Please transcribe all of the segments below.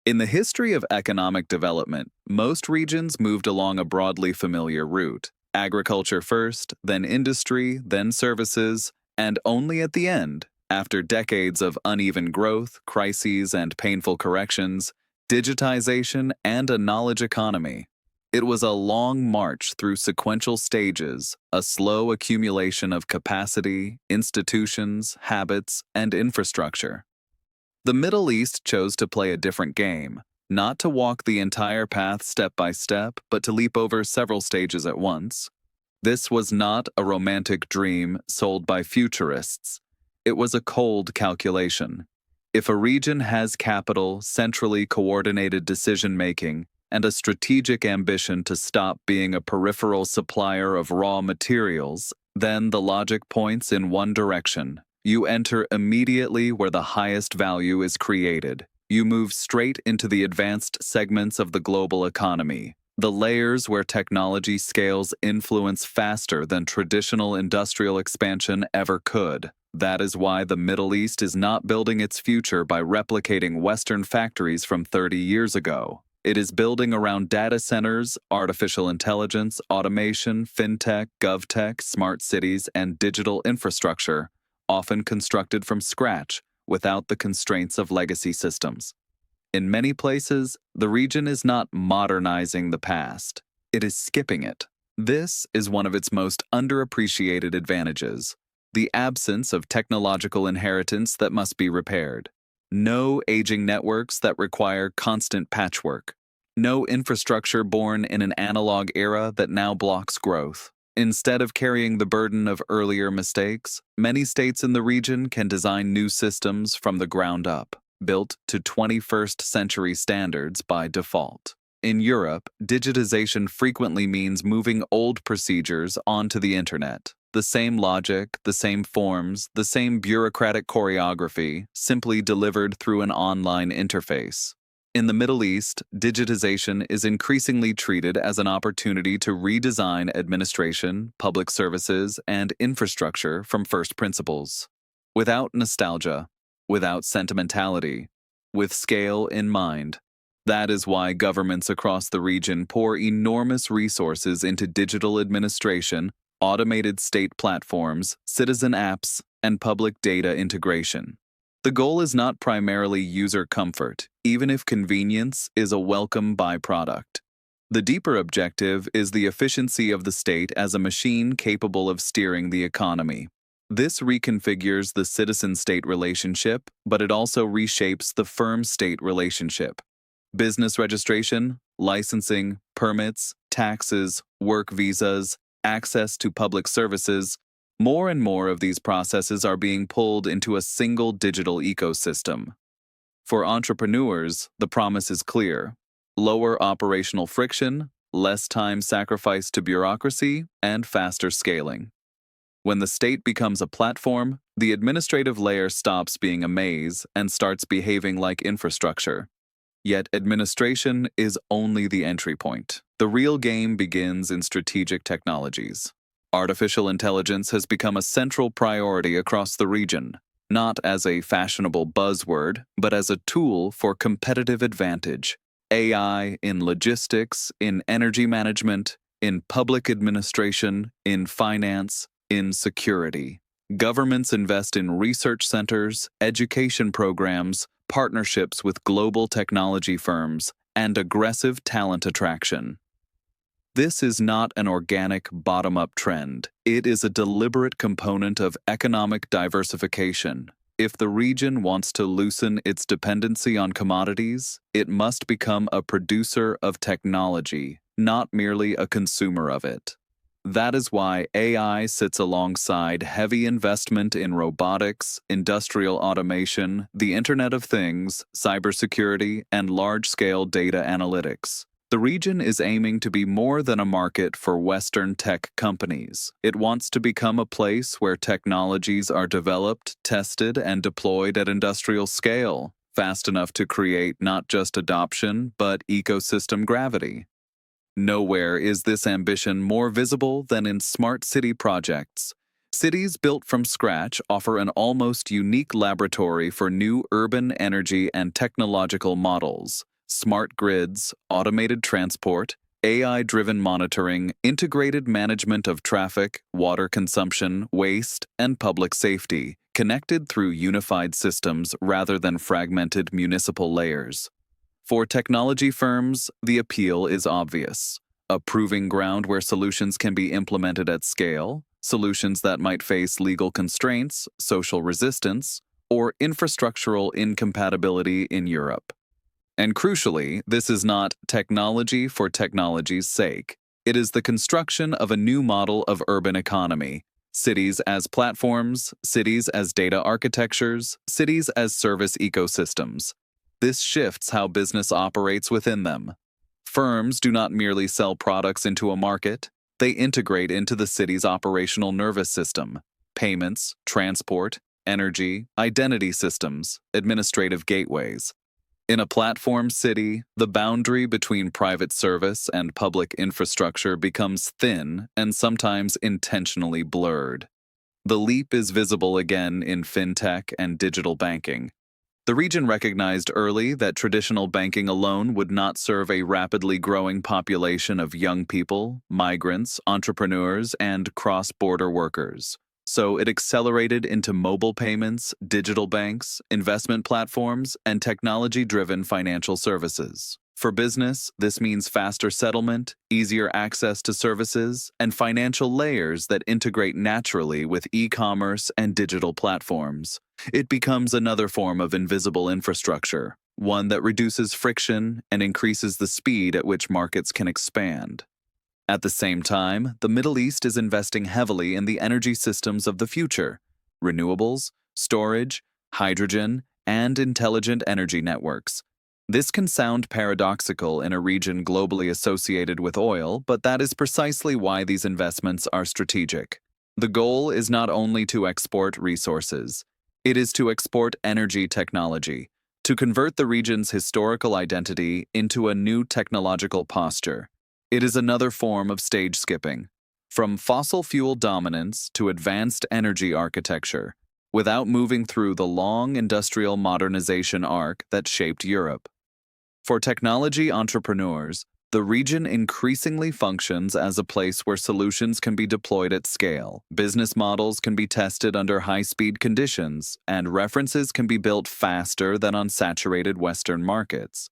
In the history of economic development, most regions moved along a broadly familiar route. Agriculture first, then industry, then services, and only at the end, after decades of uneven growth, crises, and painful corrections, digitization and a knowledge economy. It was a long march through sequential stages, a slow accumulation of capacity, institutions, habits, and infrastructure. The Middle East chose to play a different game, not to walk the entire path step by step, but to leap over several stages at once. This was not a romantic dream sold by futurists. It was a cold calculation. If a region has capital, centrally coordinated decision-making, and a strategic ambition to stop being a peripheral supplier of raw materials, then the logic points in one direction. You enter immediately where the highest value is created. You move straight into the advanced segments of the global economy, the layers where technology scales influence faster than traditional industrial expansion ever could. That is why the Middle East is not building its future by replicating Western factories from 30 years ago. It is building around data centers, artificial intelligence, automation, fintech, govtech, smart cities, and digital infrastructure, often constructed from scratch, without the constraints of legacy systems. In many places, the region is not modernizing the past. It is skipping it. This is one of its most underappreciated advantages: the absence of technological inheritance that must be repaired. No aging networks that require constant patchwork. No infrastructure born in an analog era that now blocks growth. Instead of carrying the burden of earlier mistakes, many states in the region can design new systems from the ground up, built to 21st century standards by default. In Europe, digitization frequently means moving old procedures onto the internet. The same logic, the same forms, the same bureaucratic choreography, simply delivered through an online interface. In the Middle East, digitization is increasingly treated as an opportunity to redesign administration, public services, and infrastructure from first principles. Without nostalgia, without sentimentality, with scale in mind. That is why governments across the region pour enormous resources into digital administration, automated state platforms, citizen apps, and public data integration. The goal is not primarily user comfort, even if convenience is a welcome byproduct. The deeper objective is the efficiency of the state as a machine capable of steering the economy. This reconfigures the citizen-state relationship, but it also reshapes the firm-state relationship. Business registration, licensing, permits, taxes, work visas, access to public services, more and more of these processes are being pulled into a single digital ecosystem. For entrepreneurs, the promise is clear: lower operational friction, less time sacrificed to bureaucracy, and faster scaling. When the state becomes a platform, the administrative layer stops being a maze and starts behaving like infrastructure. Yet administration is only the entry point. The real game begins in strategic technologies. Artificial intelligence has become a central priority across the region, not as a fashionable buzzword, but as a tool for competitive advantage. AI in logistics, in energy management, in public administration, in finance, in security. Governments invest in research centers, education programs, partnerships with global technology firms, and aggressive talent attraction. This is not an organic bottom-up trend. It is a deliberate component of economic diversification. If the region wants to loosen its dependency on commodities, it must become a producer of technology, not merely a consumer of it. That is why AI sits alongside heavy investment in robotics, industrial automation, the Internet of Things, cybersecurity, and large-scale data analytics. The region is aiming to be more than a market for Western tech companies. It wants to become a place where technologies are developed, tested, and deployed at industrial scale, fast enough to create not just adoption, but ecosystem gravity. Nowhere is this ambition more visible than in smart city projects. Cities built from scratch offer an almost unique laboratory for new urban energy and technological models. smart grids, automated transport, AI-driven monitoring, integrated management of traffic, water consumption, waste, and public safety, connected through unified systems rather than fragmented municipal layers. For technology firms, the appeal is obvious. A proving ground where solutions can be implemented at scale, solutions that might face legal constraints, social resistance, or infrastructural incompatibility in Europe. And crucially, this is not technology for technology's sake. It is the construction of a new model of urban economy. Cities as platforms, cities as data architectures, cities as service ecosystems. This shifts how business operates within them. Firms do not merely sell products into a market, they integrate into the city's operational nervous system, payments, transport, energy, identity systems, administrative gateways. In a platform city, the boundary between private service and public infrastructure becomes thin and sometimes intentionally blurred. The leap is visible again in fintech and digital banking. The region recognized early that traditional banking alone would not serve a rapidly growing population of young people, migrants, entrepreneurs, and cross-border workers. So it accelerated into mobile payments, digital banks, investment platforms, and technology-driven financial services. For business, this means faster settlement, easier access to services, and financial layers that integrate naturally with e-commerce and digital platforms. It becomes another form of invisible infrastructure, one that reduces friction and increases the speed at which markets can expand. At the same time, the Middle East is investing heavily in the energy systems of the future: renewables, storage, hydrogen, and intelligent energy networks. This can sound paradoxical in a region globally associated with oil, but that is precisely why these investments are strategic. The goal is not only to export resources, it is to export energy technology, to convert the region's historical identity into a new technological posture. It is another form of stage skipping, from fossil fuel dominance to advanced energy architecture, without moving through the long industrial modernization arc that shaped Europe. For technology entrepreneurs, the region increasingly functions as a place where solutions can be deployed at scale, business models can be tested under high-speed conditions, and references can be built faster than on saturated Western markets.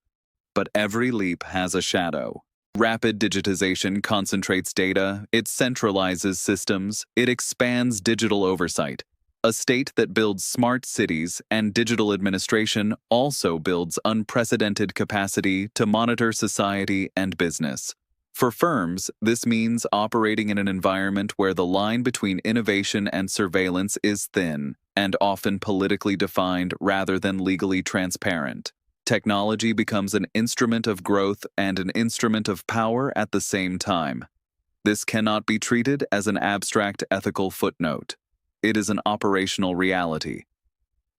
But every leap has a shadow. Rapid digitization concentrates data, it centralizes systems, it expands digital oversight. A state that builds smart cities and digital administration also builds unprecedented capacity to monitor society and business. For firms, this means operating in an environment where the line between innovation and surveillance is thin and often politically defined rather than legally transparent. Technology becomes an instrument of growth and an instrument of power at the same time. This cannot be treated as an abstract ethical footnote. It is an operational reality.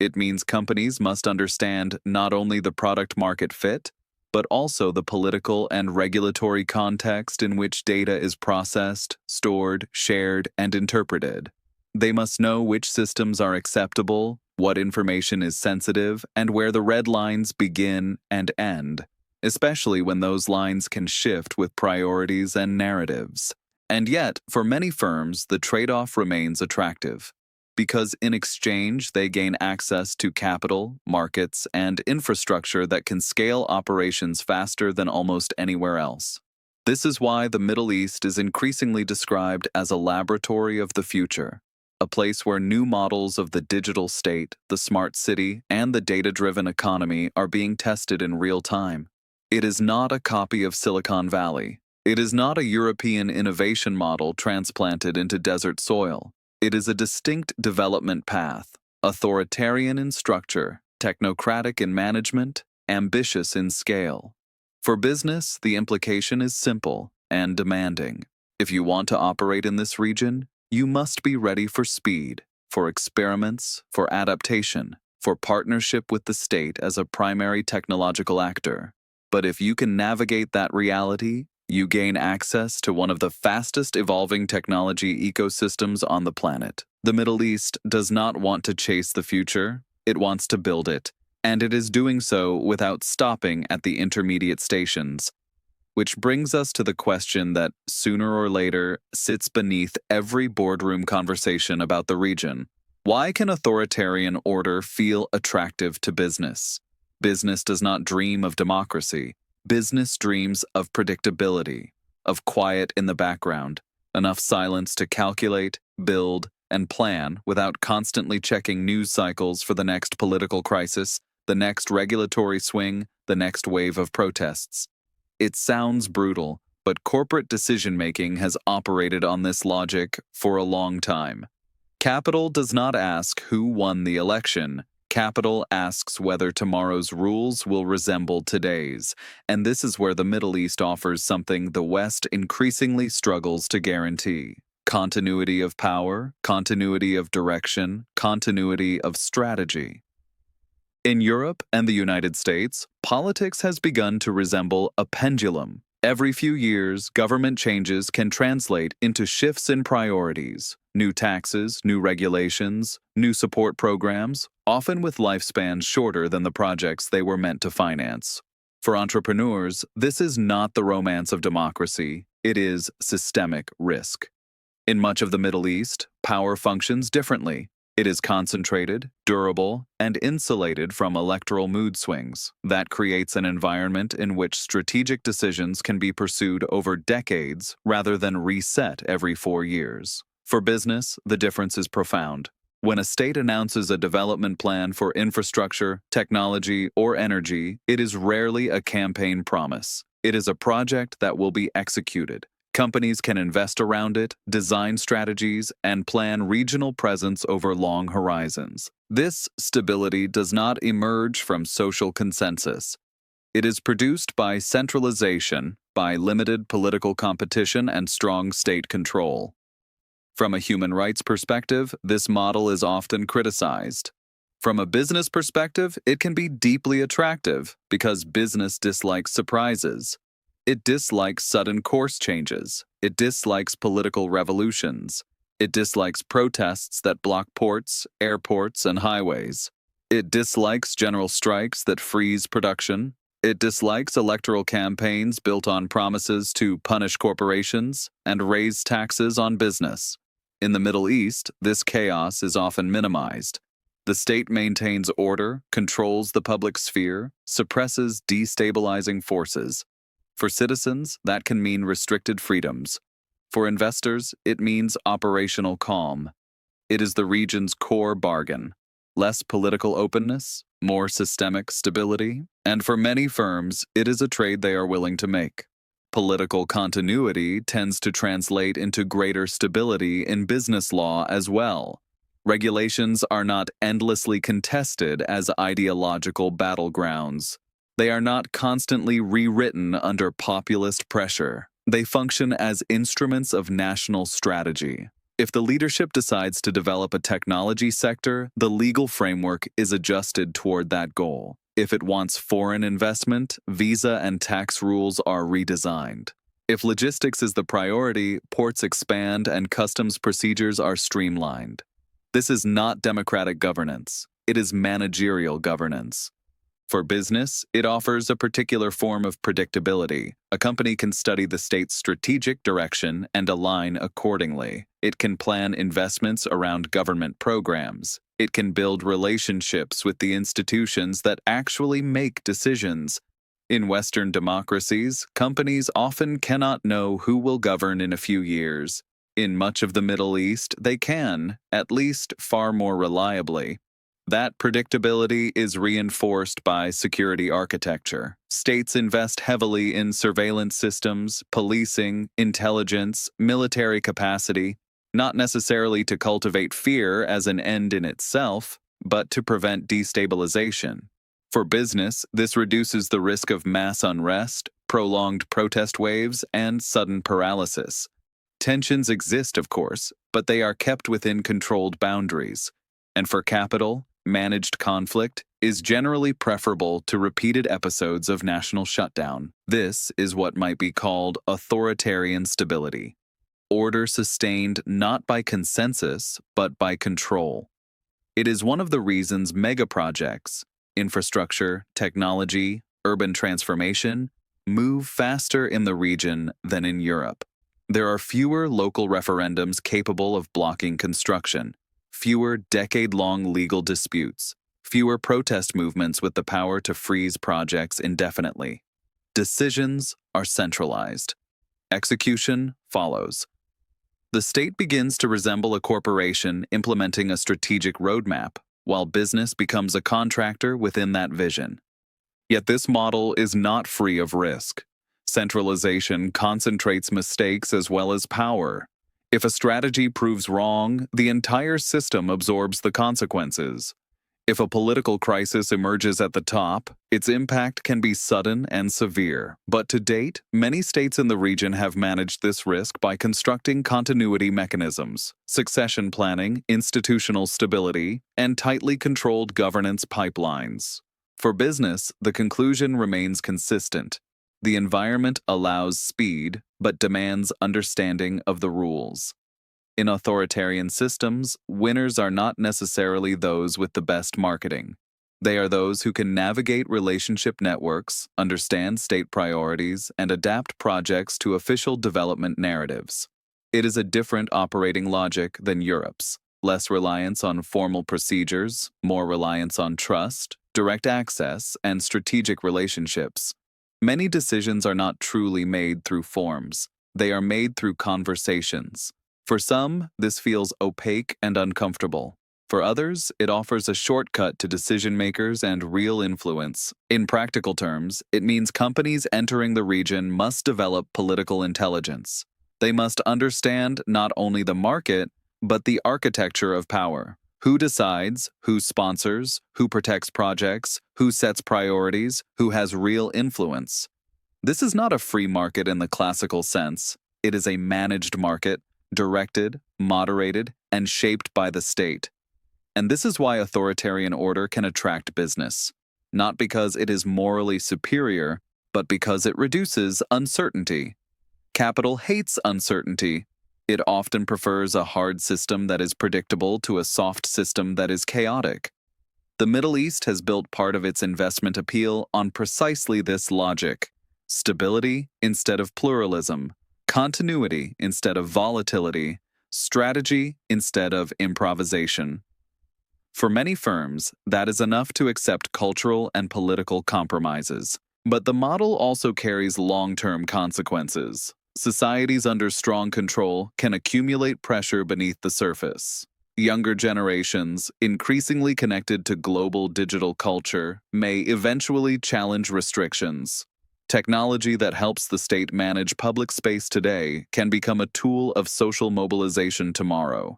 It means companies must understand not only the product-market fit, but also the political and regulatory context in which data is processed, stored, shared, and interpreted. They must know which systems are acceptable, what information is sensitive, and where the red lines begin and end, especially when those lines can shift with priorities and narratives. And yet, for many firms, the trade-off remains attractive, because in exchange they gain access to capital, markets, and infrastructure that can scale operations faster than almost anywhere else. This is why the Middle East is increasingly described as a laboratory of the future, a place where new models of the digital state, the smart city, and the data-driven economy are being tested in real time. It is not a copy of Silicon Valley. It is not a European innovation model transplanted into desert soil. It is a distinct development path, authoritarian in structure, technocratic in management, ambitious in scale. For business, the implication is simple and demanding. If you want to operate in this region, you must be ready for speed, for experiments, for adaptation, for partnership with the state as a primary technological actor. But if you can navigate that reality, you gain access to one of the fastest evolving technology ecosystems on the planet. The Middle East does not want to chase the future, it wants to build it. and it is doing so without stopping at the intermediate stations. Which brings us to the question that, sooner or later, sits beneath every boardroom conversation about the region. Why can authoritarian order feel attractive to business? Business does not dream of democracy. Business dreams of predictability, of quiet in the background, enough silence to calculate, build, and plan without constantly checking news cycles for the next political crisis, the next regulatory swing, the next wave of protests. It sounds brutal, but corporate decision-making has operated on this logic for a long time. Capital does not ask who won the election. Capital asks whether tomorrow's rules will resemble today's, and this is where the Middle East offers something the West increasingly struggles to guarantee. Continuity of power, continuity of direction, continuity of strategy. In Europe and the United States, politics has begun to resemble a pendulum. Every few years, government changes can translate into shifts in priorities. New taxes, new regulations, new support programs, often with lifespans shorter than the projects they were meant to finance. For entrepreneurs, this is not the romance of democracy, it is systemic risk. In much of the Middle East, power functions differently. It is concentrated, durable, and insulated from electoral mood swings. That creates an environment in which strategic decisions can be pursued over decades rather than reset every 4 years. For business, the difference is profound. When a state announces a development plan for infrastructure, technology, or energy, it is rarely a campaign promise. It is a project that will be executed. Companies can invest around it, design strategies, and plan regional presence over long horizons. This stability does not emerge from social consensus. It is produced by centralization, by limited political competition and strong state control. From a human rights perspective, this model is often criticized. From a business perspective, it can be deeply attractive because business dislikes surprises. It dislikes sudden course changes. It dislikes political revolutions. It dislikes protests that block ports, airports, and highways. It dislikes general strikes that freeze production. It dislikes electoral campaigns built on promises to punish corporations and raise taxes on business. In the Middle East, this chaos is often minimized. The state maintains order, controls the public sphere, suppresses destabilizing forces. For citizens, that can mean restricted freedoms. For investors, it means operational calm. It is the region's core bargain. Less political openness, more systemic stability, and for many firms, it is a trade they are willing to make. Political continuity tends to translate into greater stability in business law as well. Regulations are not endlessly contested as ideological battlegrounds. They are not constantly rewritten under populist pressure. They function as instruments of national strategy. If the leadership decides to develop a technology sector, the legal framework is adjusted toward that goal. If it wants foreign investment, visa and tax rules are redesigned. If logistics is the priority, ports expand and customs procedures are streamlined. This is not democratic governance. It is managerial governance. For business, it offers a particular form of predictability. A company can study the state's strategic direction and align accordingly. It can plan investments around government programs. It can build relationships with the institutions that actually make decisions. In Western democracies, companies often cannot know who will govern in a few years. In much of the Middle East, they can, at least far more reliably. That predictability is reinforced by security architecture. States invest heavily in surveillance systems, policing, intelligence, military capacity, not necessarily to cultivate fear as an end in itself, but to prevent destabilization. For business, this reduces the risk of mass unrest, prolonged protest waves, and sudden paralysis. Tensions exist, of course, but they are kept within controlled boundaries. And for capital, managed conflict is generally preferable to repeated episodes of national shutdown. This is what might be called authoritarian stability. Order sustained not by consensus, but by control. It is one of the reasons megaprojects, infrastructure, technology, urban transformation move faster in the region than in Europe. There are fewer local referendums capable of blocking construction, fewer decade-long legal disputes, fewer protest movements with the power to freeze projects indefinitely. Decisions are centralized. Execution follows. The state begins to resemble a corporation implementing a strategic roadmap, while business becomes a contractor within that vision. Yet this model is not free of risk. Centralization concentrates mistakes as well as power. If a strategy proves wrong, the entire system absorbs the consequences. If a political crisis emerges at the top, its impact can be sudden and severe. But to date, many states in the region have managed this risk by constructing continuity mechanisms, succession planning, institutional stability, and tightly controlled governance pipelines. For business, the conclusion remains consistent. The environment allows speed, but demands understanding of the rules. In authoritarian systems, winners are not necessarily those with the best marketing. They are those who can navigate relationship networks, understand state priorities, and adapt projects to official development narratives. It is a different operating logic than Europe's. Less reliance on formal procedures, more reliance on trust, direct access, and strategic relationships. Many decisions are not truly made through forms. They are made through conversations. For some, this feels opaque and uncomfortable. For others, it offers a shortcut to decision-makers and real influence. In practical terms, it means companies entering the region must develop political intelligence. They must understand not only the market, but the architecture of power. Who decides, who sponsors, who protects projects, who sets priorities, who has real influence. This is not a free market in the classical sense. It is a managed market, directed, moderated, and shaped by the state. And this is why authoritarian order can attract business. Not because it is morally superior, but because it reduces uncertainty. Capital hates uncertainty. It often prefers a hard system that is predictable to a soft system that is chaotic. The Middle East has built part of its investment appeal on precisely this logic: stability instead of pluralism, continuity instead of volatility, strategy instead of improvisation. For many firms, that is enough to accept cultural and political compromises. But the model also carries long-term consequences. Societies under strong control can accumulate pressure beneath the surface. Younger generations, increasingly connected to global digital culture, may eventually challenge restrictions. Technology that helps the state manage public space today can become a tool of social mobilization tomorrow.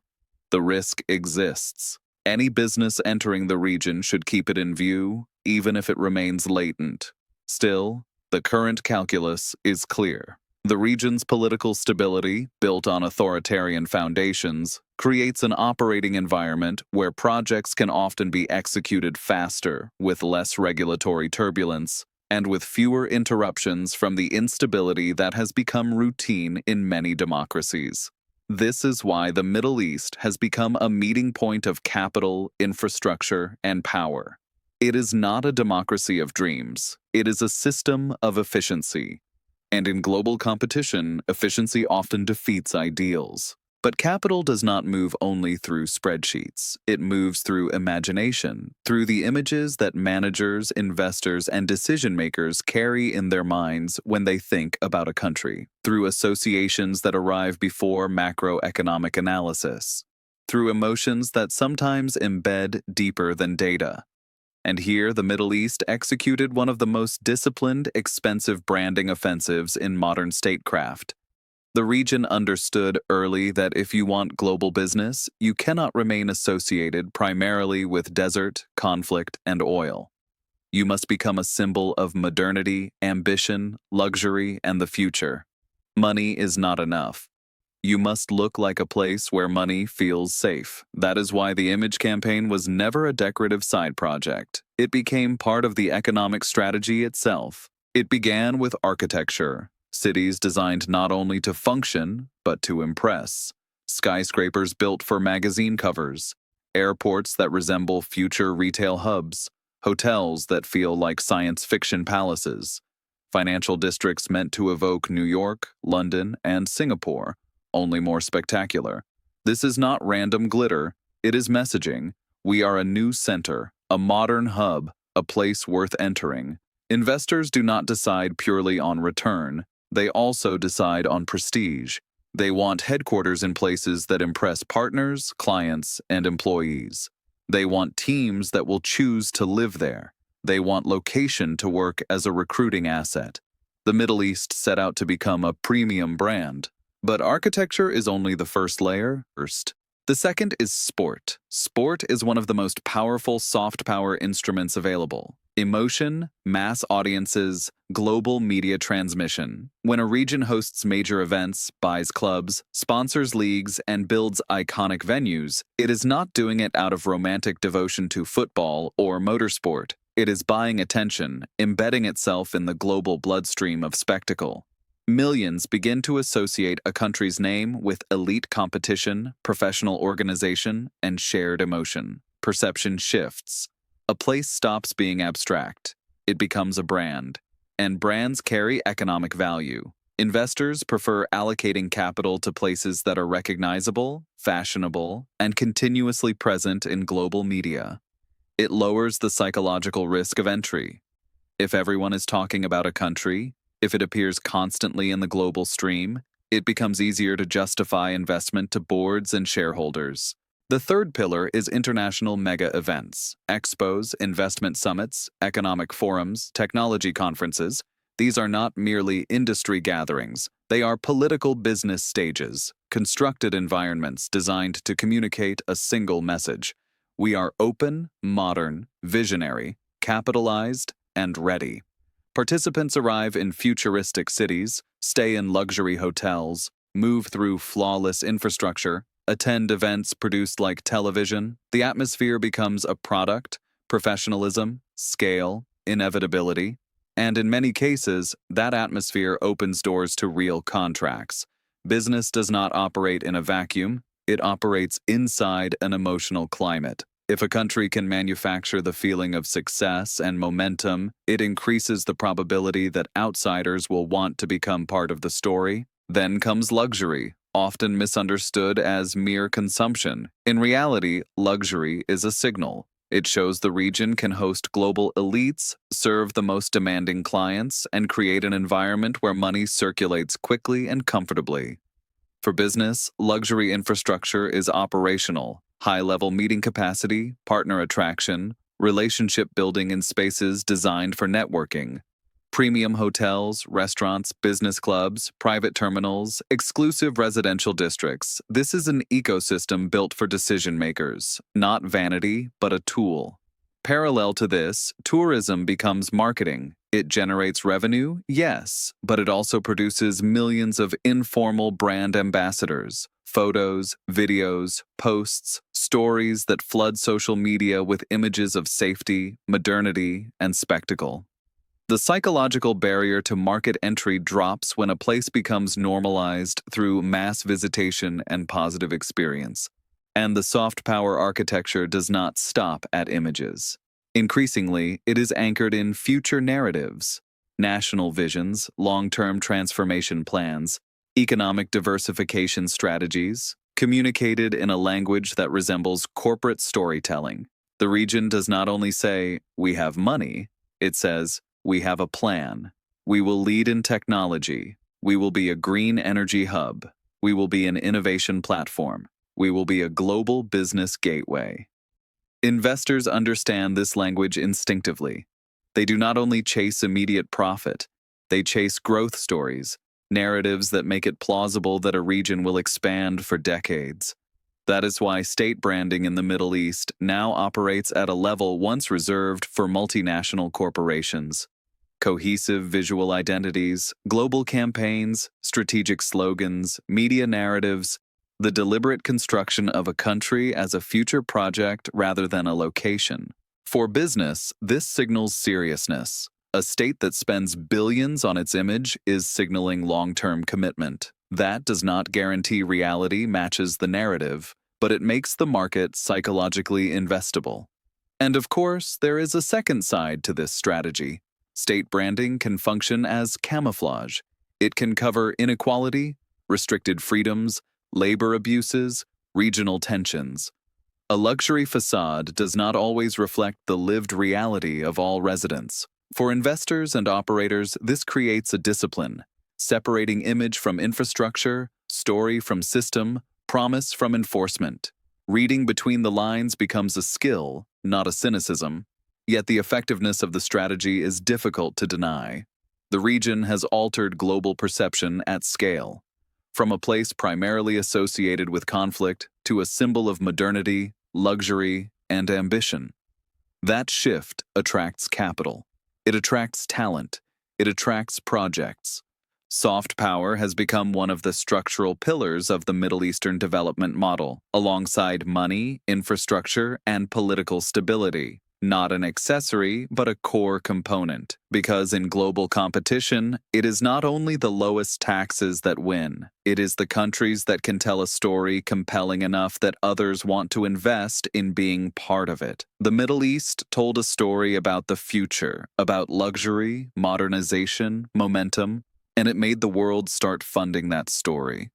The risk exists. Any business entering the region should keep it in view, even if it remains latent. Still, the current calculus is clear. The region's political stability, built on authoritarian foundations, creates an operating environment where projects can often be executed faster, with less regulatory turbulence, and with fewer interruptions from the instability that has become routine in many democracies. This is why the Middle East has become a meeting point of capital, infrastructure, and power. It is not a democracy of dreams. It is a system of efficiency. And in global competition, efficiency often defeats ideals. But capital does not move only through spreadsheets. It moves through imagination, through the images that managers, investors, and decision-makers carry in their minds when they think about a country, through associations that arrive before macroeconomic analysis, through emotions that sometimes embed deeper than data. And here, the Middle East executed one of the most disciplined, expensive branding offensives in modern statecraft. The region understood early that if you want global business, you cannot remain associated primarily with desert, conflict, and oil. You must become a symbol of modernity, ambition, luxury, and the future. Money is not enough. You must look like a place where money feels safe. That is why the image campaign was never a decorative side project. It became part of the economic strategy itself. It began with architecture. Cities designed not only to function, but to impress. Skyscrapers built for magazine covers. Airports that resemble future retail hubs. hotels that feel like science fiction palaces, financial districts meant to evoke New York, London, and Singapore, only more spectacular. This is not random glitter, it is messaging. We are a new center, a modern hub, a place worth entering. Investors do not decide purely on return, they also decide on prestige. They want headquarters in places that impress partners, clients, and employees. They want teams that will choose to live there. They want location to work as a recruiting asset. The Middle East set out to become a premium brand. But architecture is only the first layer. The second is sport. Sport is one of the most powerful soft power instruments available. Emotion, mass audiences, global media transmission. When a region hosts major events, buys clubs, sponsors leagues, and builds iconic venues, it is not doing it out of romantic devotion to football or motorsport. It is buying attention, embedding itself in the global bloodstream of spectacle. Millions begin to associate a country's name with elite competition, professional organization, and shared emotion. Perception shifts. A place stops being abstract. It becomes a brand. And brands carry economic value. Investors prefer allocating capital to places that are recognizable, fashionable, and continuously present in global media. It lowers the psychological risk of entry. If everyone is talking about a country, if it appears constantly in the global stream, it becomes easier to justify investment to boards and shareholders. The third pillar is international mega events, expos, investment summits, economic forums, technology conferences. These are not merely industry gatherings, they are political business stages, constructed environments designed to communicate a single message. We are open, modern, visionary, capitalized, and ready. Participants arrive in futuristic cities, stay in luxury hotels, move through flawless infrastructure, attend events produced like television. The atmosphere becomes a product, professionalism, scale, inevitability, and in many cases, that atmosphere opens doors to real contracts. Business does not operate in a vacuum, it operates inside an emotional climate. If a country can manufacture the feeling of success and momentum, it increases the probability that outsiders will want to become part of the story. Then comes luxury, often misunderstood as mere consumption. In reality, luxury is a signal. It shows the region can host global elites, serve the most demanding clients, and create an environment where money circulates quickly and comfortably. For business, luxury infrastructure is operational. High-level meeting capacity, partner attraction, relationship building in spaces designed for networking. Premium hotels, restaurants, business clubs, private terminals, exclusive residential districts. This is an ecosystem built for decision makers, not vanity, but a tool. Parallel to this, tourism becomes marketing. It generates revenue, yes, but it also produces millions of informal brand ambassadors, photos, videos, posts, stories that flood social media with images of safety, modernity, and spectacle. The psychological barrier to market entry drops when a place becomes normalized through mass visitation and positive experience. And the soft power architecture does not stop at images. Increasingly, it is anchored in future narratives, national visions, long-term transformation plans, economic diversification strategies, communicated in a language that resembles corporate storytelling. The region does not only say, "We have money," it says, "We have a plan. We will lead in technology. We will be a green energy hub. We will be an innovation platform. We will be a global business gateway." Investors understand this language instinctively. They do not only chase immediate profit, they chase growth stories, narratives that make it plausible that a region will expand for decades. That is why state branding in the Middle East now operates at a level once reserved for multinational corporations. Cohesive visual identities, global campaigns, strategic slogans, media narratives, the deliberate construction of a country as a future project rather than a location. For business, this signals seriousness. A state that spends billions on its image is signaling long-term commitment. That does not guarantee reality matches the narrative, but it makes the market psychologically investable. And of course, there is a second side to this strategy. State branding can function as camouflage. It can cover inequality, restricted freedoms, labor abuses, regional tensions. A luxury facade does not always reflect the lived reality of all residents. For investors and operators, this creates a discipline, separating image from infrastructure, story from system, promise from enforcement. Reading between the lines becomes a skill, not a cynicism. Yet the effectiveness of the strategy is difficult to deny. The region has altered global perception at scale, from a place primarily associated with conflict to a symbol of modernity, luxury, and ambition. That shift attracts capital. It attracts talent. It attracts projects. Soft power has become one of the structural pillars of the Middle Eastern development model, alongside money, infrastructure, and political stability. Not an accessory, but a core component. Because in global competition, it is not only the lowest taxes that win, it is the countries that can tell a story compelling enough that others want to invest in being part of it. The Middle East told a story about the future, about luxury, modernization, momentum, and it made the world start funding that story.